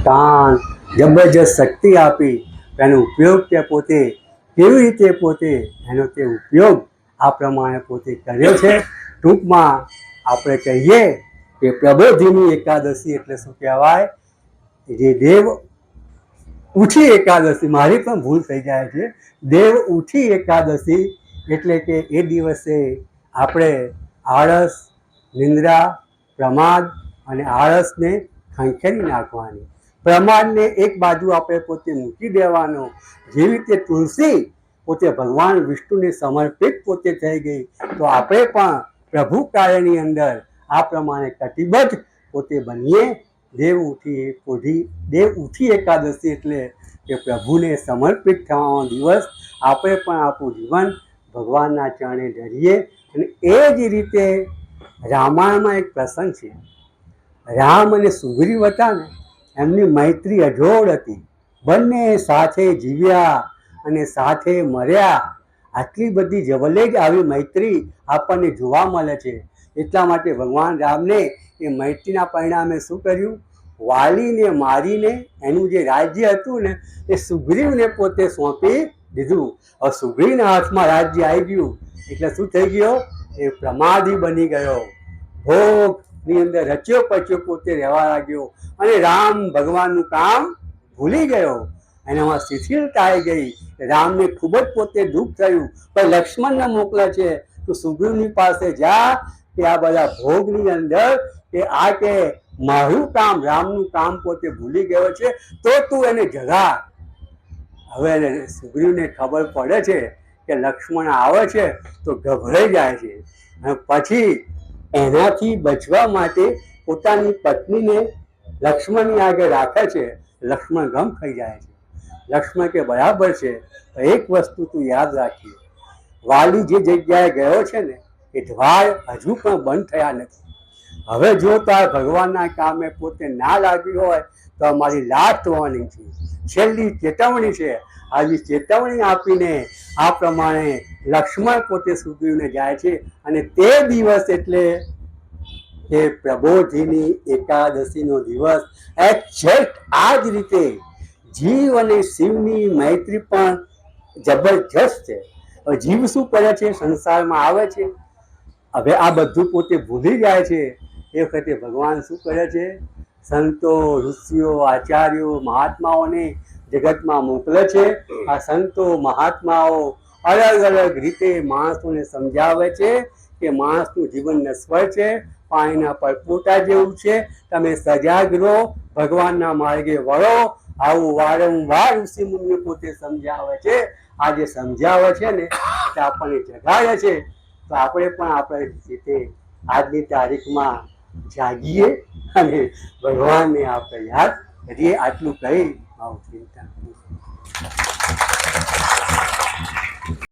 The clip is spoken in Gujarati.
કાન જબરજસ્ત શક્તિ આપી એનો ઉપયોગ તે પોતે કેવી રીતે પોતે એનો તે ઉપયોગ આ પ્રમાણે પોતે કર્યો છે. ટૂંકમાં આપણે કહીએ કે પ્રબોધિની એકાદશી એટલે શું કહેવાય? જે દેવ ઉઠી એકાદશી, મારી પણ ભૂલ થઈ જાય છે. દેવ ઉઠી એકાદશી એટલે કે એ દિવસે આપણે આળસ, નિંદ્રા, પ્રમાદ અને આળસને ખંખેરી નાખવાની. પ્રમાદને એક બાજુ આપણે પોતે મૂકી દેવાનો. જેવી રીતે તુલસી પોતે ભગવાન વિષ્ણુને સમર્પિત પોતે થઈ ગઈ, તો આપણે પણ પ્રભુ કાર્યની અંદર આ પ્રમાણે કટિબદ્ધ પોતે બનીએ. દેવ ઉઠી એકાદશી એટલે કે પ્રભુને સમર્પિત થવાનો દિવસ. આપણે પણ આપણું જીવન ભગવાનના ચરણે ધરીએ. અને એ જ રીતે રામાયણમાં એક પ્રસંગ છે. રામ અને સુગ્રીવ હતા ને, એમની મૈત્રી અજોડ હતી. બંને સાથે જીવ્યા અને સાથે મર્યા. આટલી બધી જવલ્લે જ આવી મૈત્રી આપણને જોવા મળે છે. એટલા માટે ભગવાન રામને એ મૈત્રીના પરિણામે શું કર્યું? વાલીને મારીને એનું જે રાજ્ય હતું ને એ સુગ્રીવને પોતે સોંપી દીધું. હવે સુગ્રીવના હાથમાં રાજ્ય આવી ગયું એટલે શું થઈ ગયો? એ પ્રમાદી બની ગયો. ભોગની અંદર રચ્યો પચ્યો પોતે રહેવા લાગ્યો અને રામ ભગવાનનું કામ ભૂલી ગયો. એનામાં શિથિલતા આવી ગઈ. રામને ખૂબ જ પોતે દુઃખ થયું. પણ લક્ષ્મણને મોકલે છે તો સુગ્રીવની પાસે જા કે આ બધા ભોગની અંદર કે આ કે મારું કામ, રામનું કામ પોતે ભૂલી ગયો છે, તો તું એને જગા. હવે સુગ્રીવને ખબર પડે છે કે લક્ષ્મણ આવે છે તો ગભરાઈ જાય છે. અને પછી એનાથી બચવા માટે પોતાની પત્નીને લક્ષ્મણની આગળ રાખે છે. લક્ષ્મણ ગમ ખાઈ જાય છે. લક્ષ્મણ કે બરાબર છે, એક વસ્તુ તું યાદ રાખી, વાલી જે જગ્યાએ ગયો છે ને એ દ્વાર હજુ પણ બંધ થયા નથી. હવે જો તાર ભગવાનના કામે પોતે ના લાગ્યું હોય તો અમારી લાસ્ટ વોર્નિંગ છે, છેલ્લી ચેતવણી છે. આવી ચેતવણી આપીને આ પ્રમાણે લક્ષ્મણ પોતે સુગ્રીવને જાય છે. અને તે દિવસ એટલે કે પ્રબોધિની એકાદશીનો દિવસ. એક્ઝેક્ટ આ જ રીતે જીવ અને શિવની મૈત્રી પણ જબરજસ્ત છે. જીવ શું કરે છે? સંસારમાં આવે છે, હવે આ બધું પોતે ભૂલી જાય છે. એ વખતે ભગવાન શું કરે છે? સંતો, ઋષિઓ, આચાર્યો, મહાત્માઓને જગતમાં મોકલે છે. આ સંતો મહાત્માઓ અલગ અલગ રીતે માણસોને સમજાવે છે કે માણસનું જીવન નશ્વર છે, પાણીના પરપોટા જેવું છે. તમે સજાગ રહો, ભગવાનના માર્ગે વળો. આવું વારંવાર ઋષિ મુનિઓ પોતે સમજાવે છે. આ જે સમજાવે છે ને તે આપણને જગાડે છે. તો આપણે પણ આપણે રીતે આજની તારીખમાં જાગીએ અને ભગવાનને આપણે યાદ કરીએ. આટલું કહી આવું ચિંતન